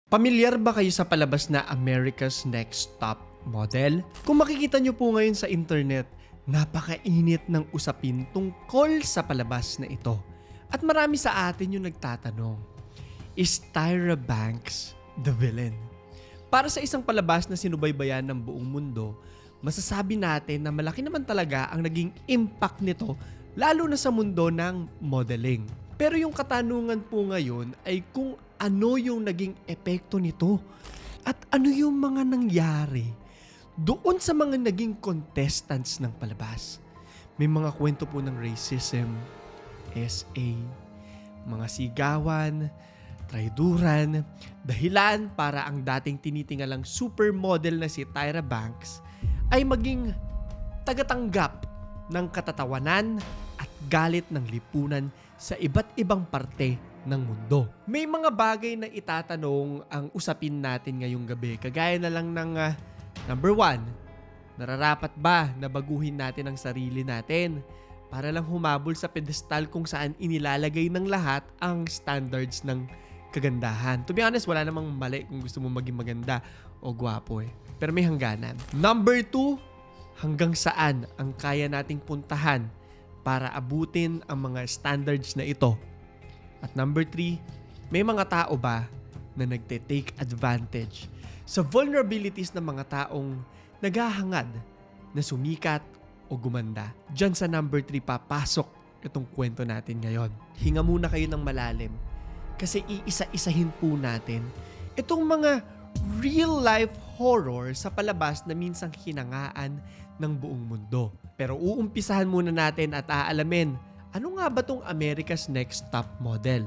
Pamilyar ba kayo sa palabas na America's Next Top Model? Kung makikita nyo po ngayon sa internet, napakainit ng usapin tungkol sa palabas na ito. At marami sa atin yung nagtatanong, is Tyra Banks the villain? Para sa isang palabas na sinubaybayan ng buong mundo, masasabi natin na malaki naman talaga ang naging impact nito, lalo na sa mundo ng modeling. Pero yung katanungan po ngayon ay kung ano yung naging epekto nito at ano yung mga nangyari doon sa mga naging contestants ng palabas. May mga kwento po ng racism, SA, mga sigawan, traiduran, dahilan para ang dating tinitingalang supermodel na si Tyra Banks ay maging tagatanggap ng katatawanan at galit ng lipunan sa iba't ibang parte ng mundo. May mga bagay na itatanong ang usapin natin ngayong gabi. Kagaya na lang ng number 1, nararapat ba na baguhin natin ang sarili natin para lang humabol sa pedestal kung saan inilalagay ng lahat ang standards ng kagandahan? To be honest, wala namang mali kung gusto mo maging maganda o gwapo eh. Pero may hangganan. Number 2, hanggang saan ang kaya nating puntahan para abutin ang mga standards na ito? At number 3, may mga tao ba na nagte-take advantage sa vulnerabilities ng mga taong naghahangad na sumikat o gumanda? Diyan sa number 3 papasok itong kwento natin ngayon. Hinga muna kayo ng malalim kasi iisa-isahin po natin itong mga real-life horror sa palabas na minsang hinangaan ng buong mundo. Pero uumpisahan muna natin at aalamin, ano nga ba tong America's Next Top Model?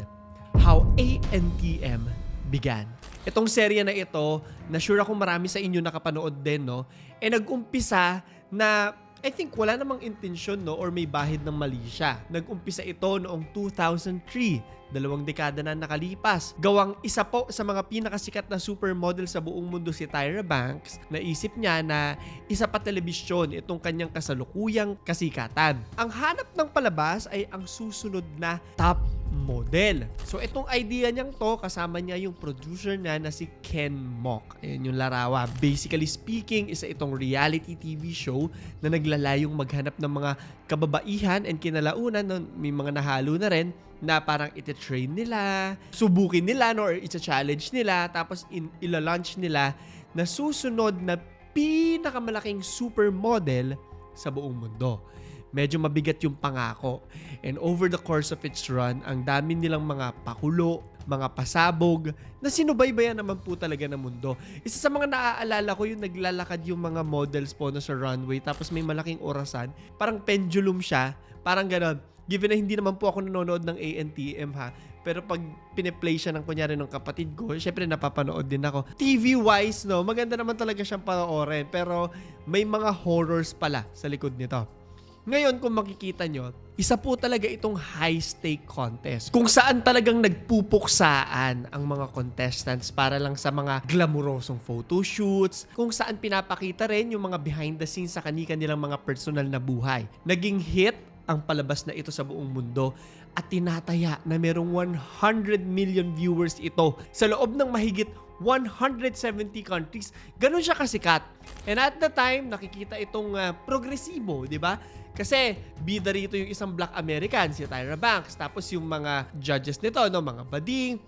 How ANTM began. Itong serye na ito, na sure ako marami sa inyo nakapanood din, no? Nag-umpisa na I think wala namang intensyon, no, or may bahid ng mali siya. Nag-umpisa ito noong 2003, 2 dekada na nakalipas. Gawang isa po sa mga pinakasikat na supermodel sa buong mundo si Tyra Banks, naisip niya na isa pa telebisyon itong kanyang kasalukuyang kasikatan. Ang hanap ng palabas ay ang susunod na top model. So itong idea niyang to, kasama niya yung producer niya na si Ken Mock. Ayan yung larawan. Basically speaking, isa itong reality TV show na naglalayong maghanap ng mga kababaihan and kinalaunan, no, may mga nahalo na rin na parang iti-train nila, subukin nila, no, or iti-challenge nila, tapos ila-launch nila na susunod na pinakamalaking supermodel sa buong mundo. Medyo mabigat yung pangako. And over the course of its run, ang dami nilang mga pakulo, mga pasabog, na sinubaybayan naman po talaga ng mundo. Isa sa mga naaalala ko yung naglalakad yung mga models po na sa runway, tapos may malaking orasan, parang pendulum siya, parang ganon. Given na hindi naman po ako nanonood ng ANTM ha, pero pag piniplay siya ng kunyari ng kapatid ko, syempre napapanood din ako. TV-wise, no, maganda naman talaga siyang panoorin, pero may mga horrors pala sa likod nito. Ngayon, kung makikita nyo, isa po talaga itong high-stake contest kung saan talagang nagpupuksaan ang mga contestants para lang sa mga glamorosong photoshoots, kung saan pinapakita rin yung mga behind the scenes sa kanilang mga personal na buhay. Naging hit ang palabas na ito sa buong mundo at tinataya na merong 100 million viewers ito sa loob ng mahigit 170 countries. Ganun siya kasikat. And at the time, nakikita itong progresibo, di ba? Kasi bida rito yung isang Black American, si Tyra Banks. Tapos yung mga judges nito, no, mga bading,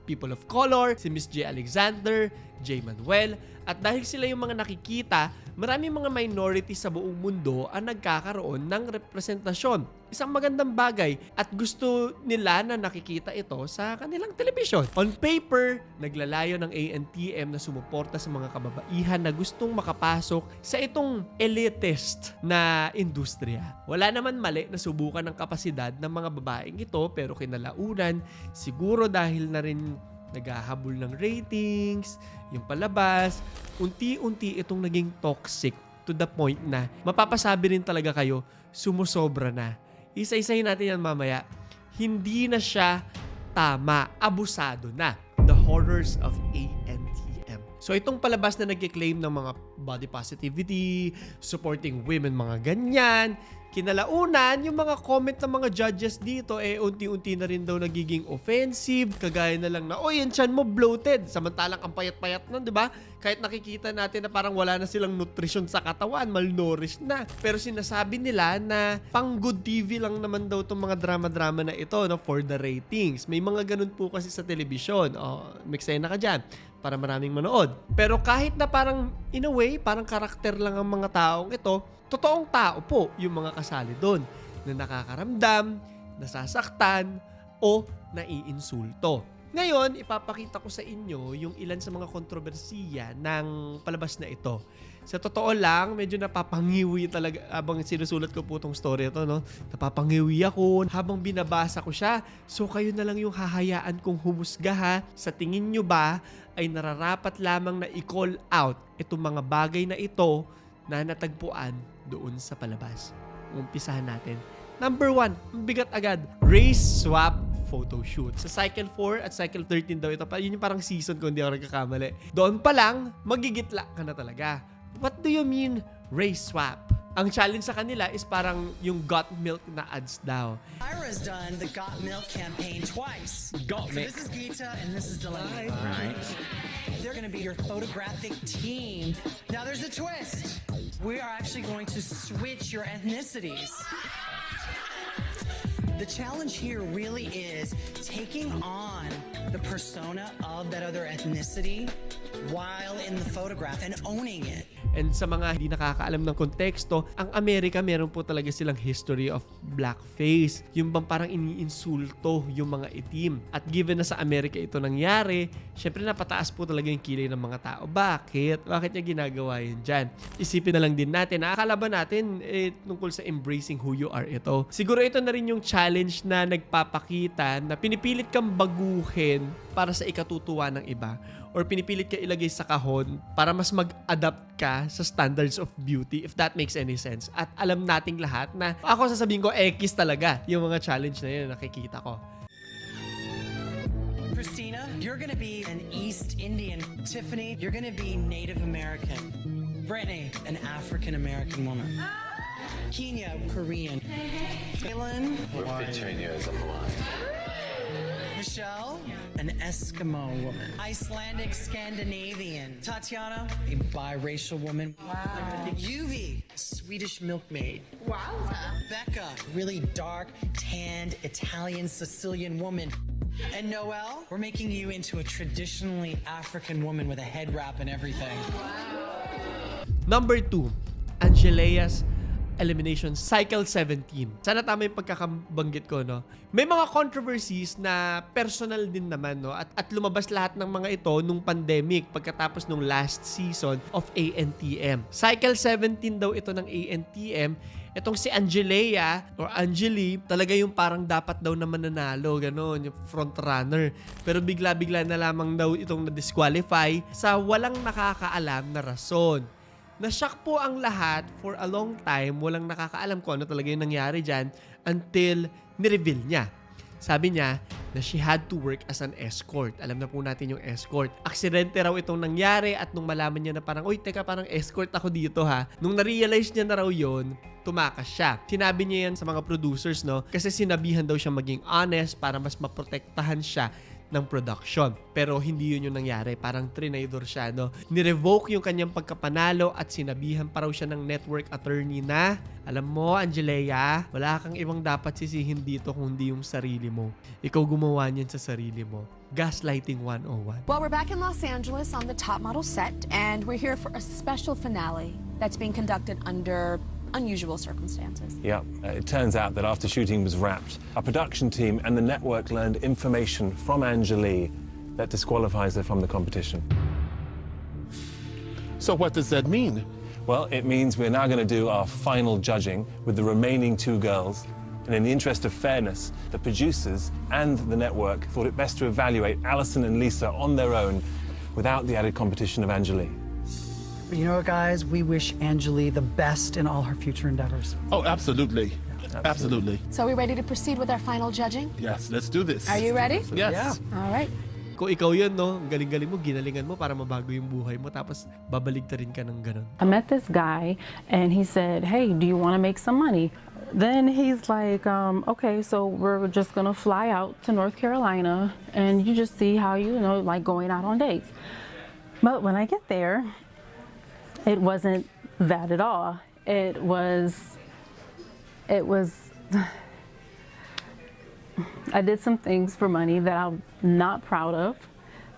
people of color, si Miss J. Alexander, J. Manuel. At dahil sila yung mga nakikita, maraming mga minorities sa buong mundo ang nagkakaroon ng representasyon. Isang magandang bagay at gusto nila na nakikita ito sa kanilang television. On paper, naglalayo ng ANTM na sumuporta sa mga kababaihan na gustong makapasok sa itong elitist na industriya. Wala naman mali na subukan ng kapasidad ng mga babaeng ito, pero kinalaunan, siguro dahil na rin naghahabol ng ratings, yung palabas, unti-unti itong naging toxic to the point na mapapasabi rin talaga kayo, sumusobra na. Isa-isahin natin yan mamaya. Hindi na siya tama, abusado na. The horrors of ANTM. So itong palabas na nag-claim ng mga body positivity, supporting women, mga ganyan, Kinalaunan, yung mga comment ng mga judges dito, unti-unti na rin daw nagiging offensive. Kagaya na lang na, oy, yung chan mo bloated. Samantalang ang payat-payat nun, di ba? Kahit nakikita natin na parang wala na silang nutrition sa katawan, malnourished na. Pero sinasabi nila na pang good TV lang naman daw itong mga drama-drama na ito, no, for the ratings. May mga ganun po kasi sa telebisyon. Miksena ka dyan para maraming manood. Pero kahit na parang, in a way, parang karakter lang ang mga taong ito, totoong tao po yung mga kasali doon na nakakaramdam, nasasaktan, o naiinsulto. Ngayon, ipapakita ko sa inyo yung ilan sa mga kontrobersiya ng palabas na ito. Sa totoo lang, medyo napapangiwi talaga habang sinusulat ko po itong story ito, no? Napapangiwi ako habang binabasa ko siya. So kayo na lang yung hahayaan kong humusga ha. Sa tingin nyo ba ay nararapat lamang na i-call out itong mga bagay na ito na natagpuan doon sa palabas? Umpisahan natin. Number 1, bigat agad, race swap photoshoot. Sa Cycle 4 at Cycle 13 daw ito. Yun yung parang season kung hindi ako nagkakamali. Doon pa lang, magigitla ka na talaga. What do you mean race swap? Ang challenge sa kanila is parang yung Got Milk na ads daw. Ira's done the Got Milk campaign twice. Got Milk. This is Geeta and this is Delaney. Right. They're going to be your photographic team. Now there's a twist. We are actually going to switch your ethnicities. The challenge here really is taking on the persona of that other ethnicity while in the photograph and owning it. And sa mga hindi nakakaalam ng konteksto, ang Amerika meron po talaga silang history of blackface. Yung bang parang iniinsulto yung mga itim. At given na sa Amerika ito nangyari, syempre napataas po talaga yung kilay ng mga tao. Bakit? Bakit niya ginagawa yun dyan? Isipin na lang din natin, nakakala ba natin tungkol sa embracing who you are ito? Siguro ito na rin yung challenge na nagpapakita na pinipilit kang baguhin para sa ikatutuwa ng iba, or pinipilit ka ilagay sa kahon para mas mag-adapt ka sa standards of beauty, if that makes any sense. At alam nating lahat na ako sasabihin ko, X talaga yung mga challenge na yun nakikita ko. Christina, you're gonna be an East Indian. Tiffany, you're gonna be Native American. Brittany, an African American woman. Kenya, Korean. Kaylin, We're 15 years apart. Michelle, an Eskimo woman. Icelandic Scandinavian. Tatiana, a biracial woman. Wow. Yuvi, a Swedish milkmaid. Wow. Becca, really dark, tanned Italian Sicilian woman. And Noelle, we're making you into a traditionally African woman with a head wrap and everything. Number 2, Angelea's Elimination Cycle 17. Sana tama yung pagkakabanggit ko, no? May mga controversies na personal din naman, no? At lumabas lahat ng mga ito nung pandemic pagkatapos nung last season of ANTM. Cycle 17 daw ito ng ANTM. Itong si Angelea or Angeli, talaga yung parang dapat daw na mananalo, gano'n, yung front runner. Pero bigla-bigla na lamang daw itong na-disqualify sa walang nakakaalam na rason. Na-shock po ang lahat for a long time, walang nakakaalam kung ano talaga yung nangyari dyan until ni-reveal niya. Sabi niya na she had to work as an escort. Alam na po natin yung escort. Aksidente raw itong nangyari at nung malaman niya na parang, uy, teka, parang escort ako dito ha. Nung na-realize niya na raw yun, tumakas siya. Sinabi niya yan sa mga producers, no? Kasi sinabihan daw siya maging honest para mas maprotektahan siya ng production. Pero hindi yun yung nangyari. Parang trinidor siya, no? Nirevoke yung kanyang pagkapanalo at sinabihan pa raw siya ng network attorney na, alam mo, Angelea, wala kang ibang dapat sisihin dito kundi yung sarili mo. Ikaw gumawa niyan sa sarili mo. Gaslighting 101. Well, we're back in Los Angeles on the Top Model set, and we're here for a special finale that's being conducted under unusual circumstances. Yeah, it turns out that after shooting was wrapped, our production team and the network learned information from Angeli that disqualifies her from the competition. So what does that mean? Well, it means we're now going to do our final judging with the remaining 2 girls. And in the interest of fairness, the producers and the network thought it best to evaluate Alison and Lisa on their own without the added competition of Angeli. You know what, guys? We wish Angeli the best in all her future endeavors. Oh, absolutely. Absolutely. So are we ready to proceed with our final judging? Yes, let's do this. Are you ready? Yes. All right. Kung ikaw yun, no? Ang galing-galing mo, ginalingan mo para mabago yung buhay mo, tapos babaligtarin ka ng ganun. I met this guy and he said, hey, do you want to make some money? then he's like, okay, so we're just gonna fly out to North Carolina and you just see how like going out on dates. But when I get there, it wasn't that at all. It was I did some things for money that I'm not proud of.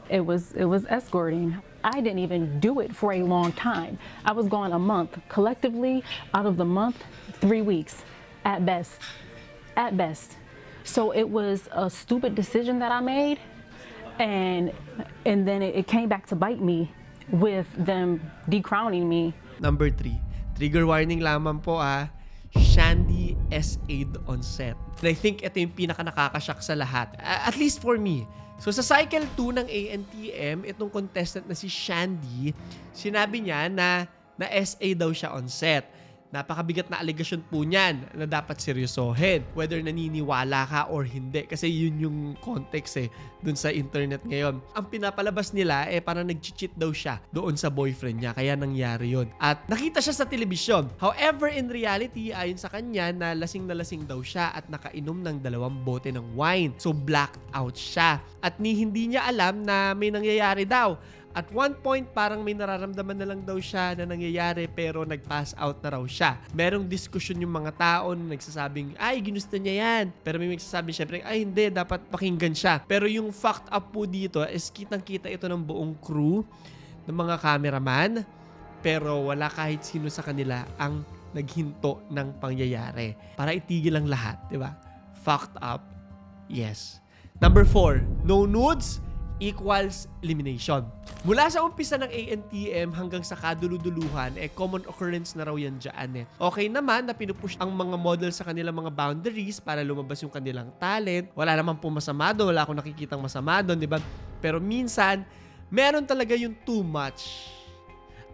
It was escorting. I didn't even do it for a long time. I was gone a month. Collectively, out of the month, 3 weeks at best. At best. So it was a stupid decision that I made, and then it came back to bite me with them decrowning me. Number 3, trigger warning lamang po Shandy SA'd on set. And I think ito yung pinaka nakakashock sa lahat. At least for me. So sa cycle 2 ng ANTM, itong contestant na si Shandy, sinabi niya na SA daw siya on set. Napakabigat na allegation po niyan na dapat seryosohin. Whether naniniwala ka or hindi. Kasi yun yung context dun sa internet ngayon. Ang pinapalabas nila parang nag-cheat daw siya doon sa boyfriend niya. Kaya nangyari yun. At nakita siya sa telebisyon. However, in reality, ayon sa kanya na lasing daw siya at nakainom ng 2 bote ng wine. So blacked out siya. At hindi niya alam na may nangyayari daw. At one point, parang may nararamdaman na lang daw siya na nangyayari pero nag-pass out na raw siya. Merong diskusyon yung mga tao na nagsasabing, ay, ginusto niya yan. Pero may nagsasabi syempre, ay, hindi, dapat pakinggan siya. Pero yung fucked up po dito is kitang-kita ito ng buong crew, ng mga cameraman, pero wala kahit sino sa kanila ang naghinto ng pangyayari. Para itigil ang lahat, di ba? Fucked up, yes. Number 4, no nudes equals elimination. Mula sa umpisa ng ANTM hanggang sa kaduluduluhan, common occurrence na raw yan dyan. Okay naman na pinupush ang mga model sa kanilang mga boundaries para lumabas yung kanilang talent. Wala naman po masama doon. Wala akong nakikitang masama doon, di ba? Pero minsan, meron talaga yung too much.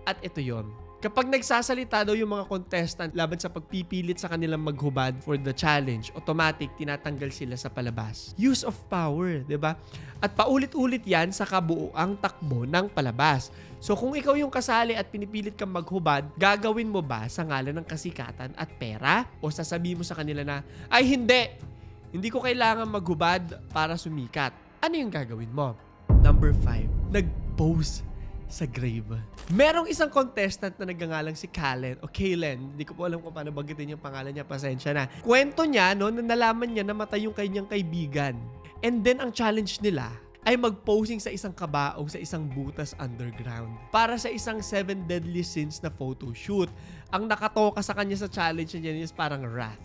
At ito yon. Kapag nagsasalita daw yung mga contestant laban sa pagpipilit sa kanilang maghubad for the challenge, automatic tinatanggal sila sa palabas. Use of power, 'di ba? At paulit-ulit 'yan sa kabuuang takbo ng palabas. So kung ikaw yung kasali at pinipilit kang maghubad, gagawin mo ba sa ngalan ng kasikatan at pera? O sasabihin mo sa kanila na, ay hindi ko kailangan maghubad para sumikat. Ano yung gagawin mo? Number 5, nag-pose sa grave. Merong isang contestant na nagngangalang si Kalen o Kalen. Hindi ko po alam kung paano banggitin yung pangalan niya. Pasensya na. Kwento niya, na nalaman niya na matay yung kanyang kaibigan. And then, ang challenge nila ay mag-posing sa isang kabaong sa isang butas underground para sa isang 7 deadly sins na photoshoot. Ang nakatoka sa kanya sa challenge niya is parang wrath.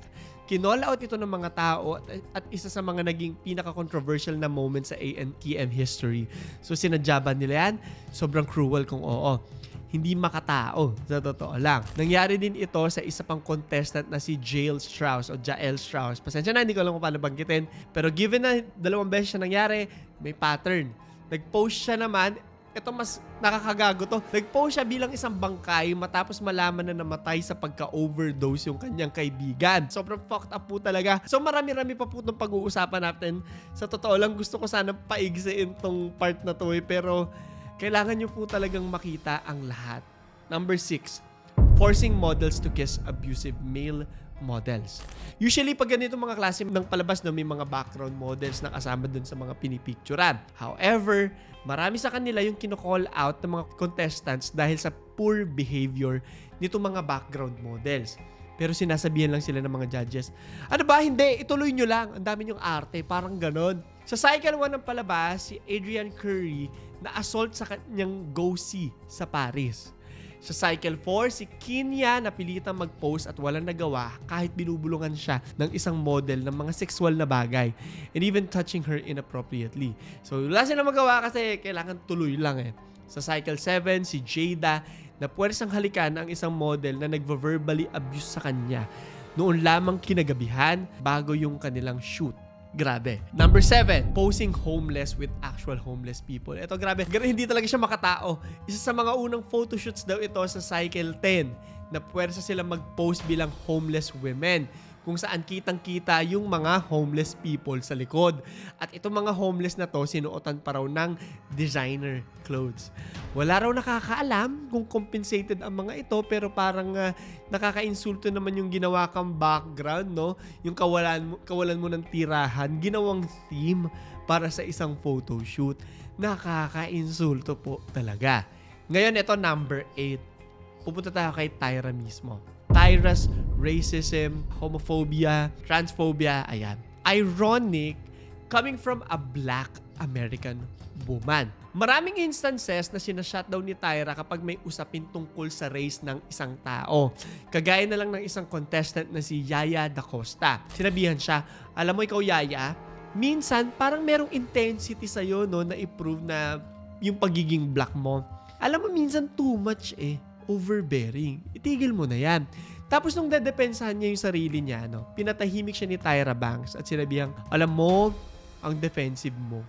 Kinall out ito ng mga tao at isa sa mga naging pinaka-controversial na moment sa ANTM history. So sinadya ba nila yan? Sobrang cruel kung oo. Hindi makatao, sa totoo lang. Nangyari din ito sa isa pang contestant na si Jael Strauss o Jael Strauss. Pasensya na, hindi ko alam kung paano banggitin. Pero given na 2 beses siya nangyari, may pattern. Nag-post siya naman. Ito mas nakakagago to. Nag-post siya bilang isang bangkay matapos malaman na namatay sa pagka-overdose yung kanyang kaibigan. Sobrang fucked up po talaga. So marami-rami pa po itong pag-uusapan natin. Sa totoo lang, gusto ko sana paigsiin tong part na to pero kailangan nyo po talagang makita ang lahat. Number 6, forcing models to kiss abusive male models. Usually, pag ganito mga klase ng palabas may mga background models na kasama dun sa mga pinipicturan. However, marami sa kanila yung kino-call out ng mga contestants dahil sa poor behavior nito mga background models. Pero sinasabihan lang sila ng mga judges, ano ba? Hindi, ituloy nyo lang. Ang dami nyong arte. Parang ganon. Sa cycle 1 ng palabas, si Adrian Curry na-assault sa kanyang go-see sa Paris. Sa cycle 4, si Kenya napilitang mag-post at walang nagawa kahit binubulungan siya ng isang model ng mga sexual na bagay and even touching her inappropriately. So wala silang magawa kasi kailangan tuloy lang Sa cycle 7, si Jada na puwersang halikan ang isang model na nagvo-verbally abuse sa kanya noon lamang kinagabihan bago yung kanilang shoot. Grabe. Number 7, posing homeless with actual homeless people. Ito grabe. Hindi talaga siya makatao. Isa sa mga unang photoshoots daw ito sa cycle 10 na puwersa sila mag-post bilang homeless women kung saan kitang-kita yung mga homeless people sa likod. At itong mga homeless na to, sinuotan pa raw ng designer clothes. Wala raw nakakaalam kung compensated ang mga ito pero parang nakaka-insulto naman yung ginawa kang background, no? Yung kawalan mo ng tirahan, ginawang theme para sa isang photoshoot. Nakaka-insulto po talaga. Ngayon, ito number 8. Pupunta tayo kay Tyra mismo. Tyra's racism, homophobia, transphobia, ayan. Ironic, coming from a black American woman. Maraming instances na sinashutdown ni Tyra kapag may usapin tungkol sa race ng isang tao. Kagaya na lang ng isang contestant na si Yaya Da Costa. Sinabihan siya, alam mo ikaw Yaya, minsan parang merong intensity sa'yo no, na i-prove na yung pagiging black mo. Alam mo minsan too much overbearing. Itigil mo na yan. Tapos nung dedepensahan niya yung sarili niya, no, pinatahimik siya ni Tyra Banks at sinabihang, alam mo, ang defensive mo,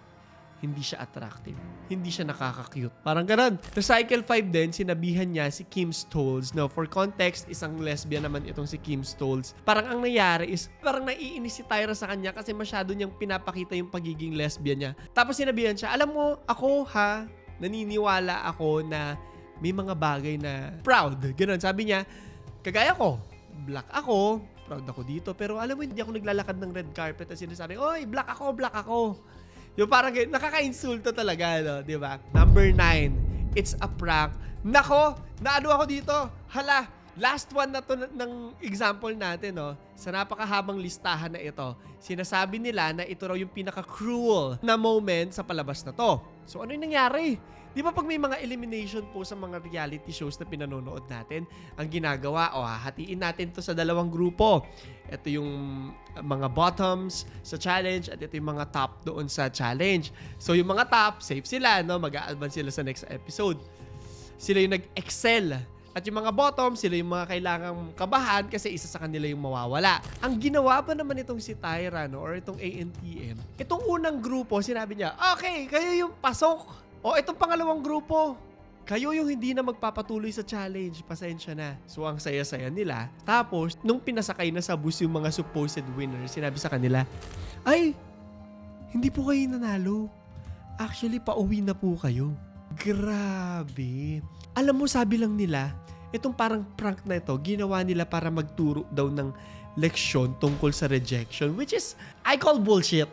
hindi siya attractive. Hindi siya nakaka-cute. Parang ganun. Sa Cycle 5 din, sinabihan niya si Kim Stoltz. No, for context, isang lesbian naman itong si Kim Stoltz. Parang ang nangyari is, parang naiinis si Tyra sa kanya kasi masyado niyang pinapakita yung pagiging lesbian niya. Tapos sinabihan siya, alam mo, ako naniniwala ako na may mga bagay na proud. Ganun, sabi niya, kagaya ko, black ako, proud ako dito, pero alam mo, hindi ako naglalakad ng red carpet at sinasabi, oy, black ako. Yung parang nakaka-insulto talaga, no? Di ba? Number 9, it's a prank. Nako, naano ako dito. Hala, last one na to ng example natin, no? Sa napakahabang listahan na ito, sinasabi nila na ito raw yung pinaka-cruel na moment sa palabas na to. So, ano yung nangyari? Di ba pag may mga elimination po sa mga reality shows na pinanonood natin, ang ginagawa, hahatiin natin to sa dalawang grupo. Ito yung mga bottoms sa challenge at ito yung mga top doon sa challenge. So yung mga top, safe sila, no? Mag-a-advance sila sa next episode. Sila yung nag-excel. At yung mga bottom, sila yung mga kailangang kabahan kasi isa sa kanila yung mawawala. Ang ginawa pa naman itong si Tyra, no? Or itong ANTM, itong unang grupo, sinabi niya, okay, kayo yung pasok. O itong pangalawang grupo, kayo yung hindi na magpapatuloy sa challenge. Pasensya na. So ang saya-saya nila. Tapos, nung pinasakay na sa bus yung mga supposed winners, sinabi sa kanila, ay, hindi po kayo nanalo. Actually, pauwi na po kayo. Grabe. Alam mo, sabi lang nila, itong parang prank na ito, ginawa nila para magturo daw ng leksyon tungkol sa rejection, which is, I call bullshit.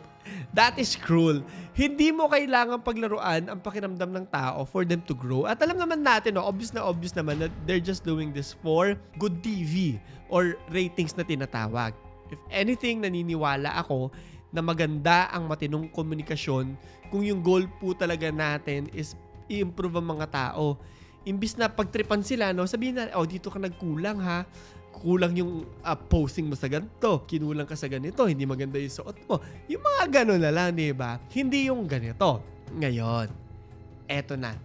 That is cruel. Hindi mo kailangan paglaruan ang pakiramdam ng tao for them to grow. At alam naman natin, no, obvious naman na they're just doing this for good TV or ratings na tinatawag. If anything, naniniwala ako na maganda ang matinong komunikasyon kung yung goal po talaga natin is i-improve ang mga tao. Imbis na pagtripan sila, no, sabihin na, dito ka nagkulang ha. Kulang yung posing mo sa ganito, kinulang ka sa ganito, hindi maganda yung suot mo. Yung mga gano'n na lang, diba? Hindi yung ganito. Ngayon, eto na.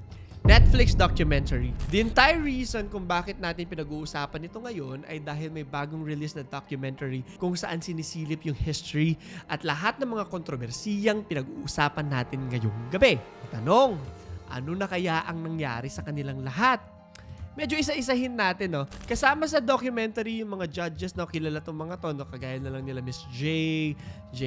Netflix documentary. The entire reason kung bakit natin pinag-uusapan ito ngayon ay dahil may bagong release na documentary kung saan sinisilip yung history at lahat ng mga kontrobersiyang pinag-uusapan natin ngayong gabi. Tanong, ano na kaya ang nangyari sa kanilang lahat? Medyo isa-isahin natin, no? Kasama sa documentary yung mga judges, no? Kilala tong mga to, no? Kagaya na lang nila Miss J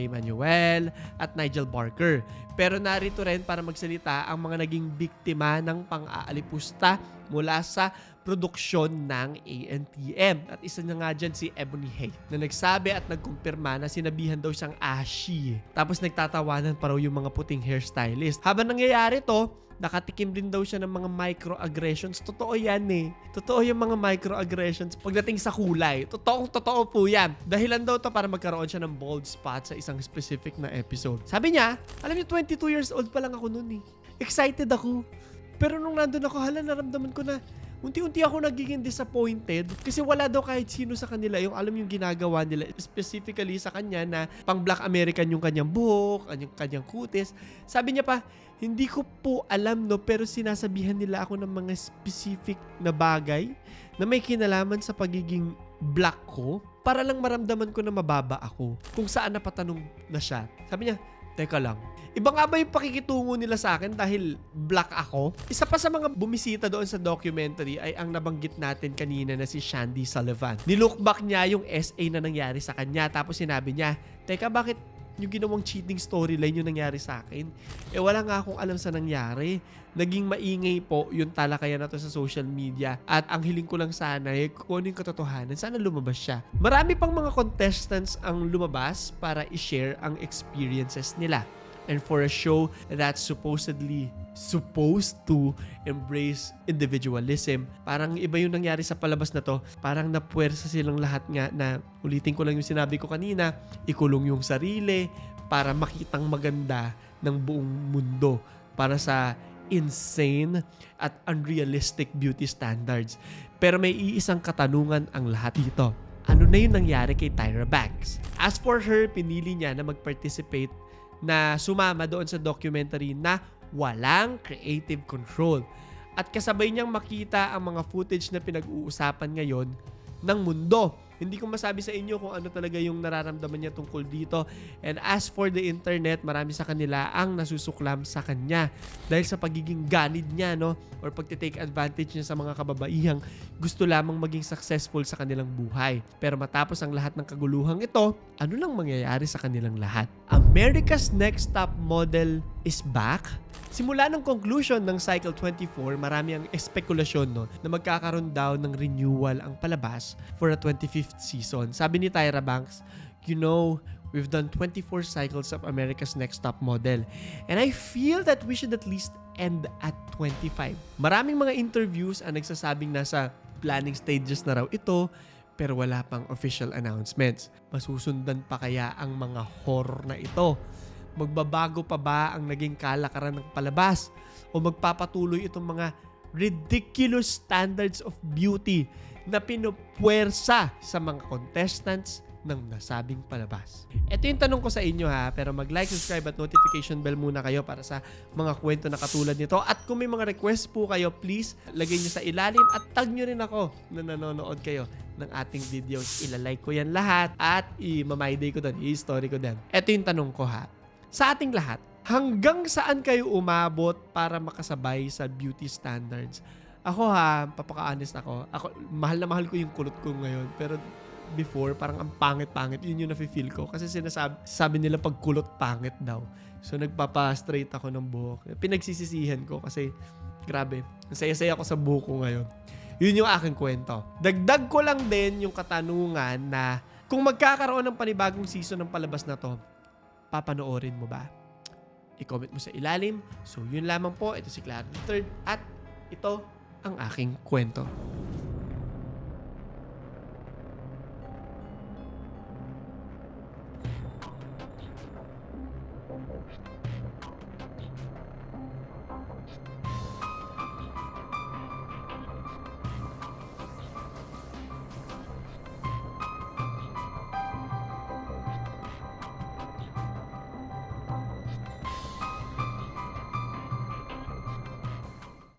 Manuel, at Nigel Barker. Pero narito rin para magsalita ang mga naging biktima ng pang-aalipusta mula sa produksyon ng ANTM. At isa na nga dyan si Ebony Hay, na nagsabi at nagkumpirma na sinabihan daw siyang Ashi. Tapos nagtatawanan pa raw yung mga puting hairstylist. Habang nangyayari to, nakatikim din daw siya ng mga microaggressions. Totoo yan Totoo yung mga microaggressions pagdating sa kulay. Totoo po yan. Dahilan daw to para magkaroon siya ng bald spot sa isang specific na episode. Sabi niya, alam niyo 22 years old pa lang ako noon Excited ako. Pero nung nandun ako, naramdaman ko na unti-unti ako nagiging disappointed kasi wala daw kahit sino sa kanila yung alam yung ginagawa nila, specifically sa kanya na pang Black American yung kanyang buhok, yung kanyang kutis. Sabi niya pa, hindi ko po alam pero sinasabihan nila ako ng mga specific na bagay na may kinalaman sa pagiging black ko para lang maramdaman ko na mababa ako kung saan napatanong na siya. Sabi niya, teka lang, iba nga ba yung pakikitungo nila sa akin dahil black ako? Isa pa sa mga bumisita doon sa documentary ay ang nabanggit natin kanina na si Shandy Sullivan. Nilook back niya yung SA na nangyari sa kanya tapos sinabi niya, teka bakit yung ginawang cheating storyline yung nangyari sa akin. Wala nga akong alam sa nangyari. Naging maingay po yung talakayan na to sa social media. At ang hiling ko lang sana kung ano yung katotohanan, sana lumabas siya. Marami pang mga contestants ang lumabas para i-share ang experiences nila. And for a show that's supposedly supposed to embrace individualism, parang iba yung nangyari sa palabas na to. Parang napuwersa silang lahat nga na, ulitin ko lang yung sinabi ko kanina, ikulong yung sarili para makitang maganda ng buong mundo para sa insane at unrealistic beauty standards. Pero may iisang katanungan ang lahat dito. Ano na yung nangyari kay Tyra Banks? As for her, pinili niya na mag-participate na sumama doon sa documentary na walang creative control. At kasabay niyang makita ang mga footage na pinag-uusapan ngayon ng mundo. Hindi ko masabi sa inyo kung ano talaga yung nararamdaman niya tungkol dito. And as for the internet, marami sa kanila ang nasusuklam sa kanya dahil sa pagiging ganid niya, no? Or pagtitake advantage niya sa mga kababaihang gusto lamang maging successful sa kanilang buhay. Pero matapos ang lahat ng kaguluhang ito, ano lang mangyayari sa kanilang lahat? America's Next Top Model is back? Simula ng conclusion ng Cycle 24, marami ang espekulasyon, no, na magkakaroon daw ng renewal ang palabas for a 25th season. Sabi ni Tyra Banks, you know, we've done 24 cycles of America's Next Top Model. And I feel that we should at least end at 25. Maraming mga interviews ang nagsasabing nasa planning stages na raw ito, pero wala pang official announcements. Masusundan pa kaya ang mga horror na ito? Magbabago pa ba ang naging kalakaran ng palabas? O magpapatuloy itong mga ridiculous standards of beauty na pinupuwersa sa mga contestants ng nasabing palabas? Ito yung tanong ko sa inyo ha, pero mag-like, subscribe at notification bell muna kayo para sa mga kwento na katulad nito. At kung may mga request po kayo, please lagay nyo sa ilalim at tag nyo rin ako na nanonood kayo ng ating videos. Ilalike ko yan lahat at i-my day ko doon, i-story ko din. Ito yung tanong ko ha. Sa ating lahat, hanggang saan kayo umabot para makasabay sa beauty standards? Ako ha, papaka-honest ako. Mahal na mahal ko yung kulot ko ngayon. Pero before, parang ang pangit-pangit. Yun yung nafe-feel ko. Kasi sabi nila pag kulot, pangit daw. So nagpapa-straight ako ng buhok. Pinagsisisihan ko kasi grabe. Saya-saya ako sa buhok ko ngayon. Yun yung aking kwento. Dagdag ko lang din yung katanungan na kung magkakaroon ng panibagong season ng palabas na to, papanoorin mo ba? I-comment mo sa ilalim. So, yun lamang po. Ito si Clarence III at ito ang aking kwento.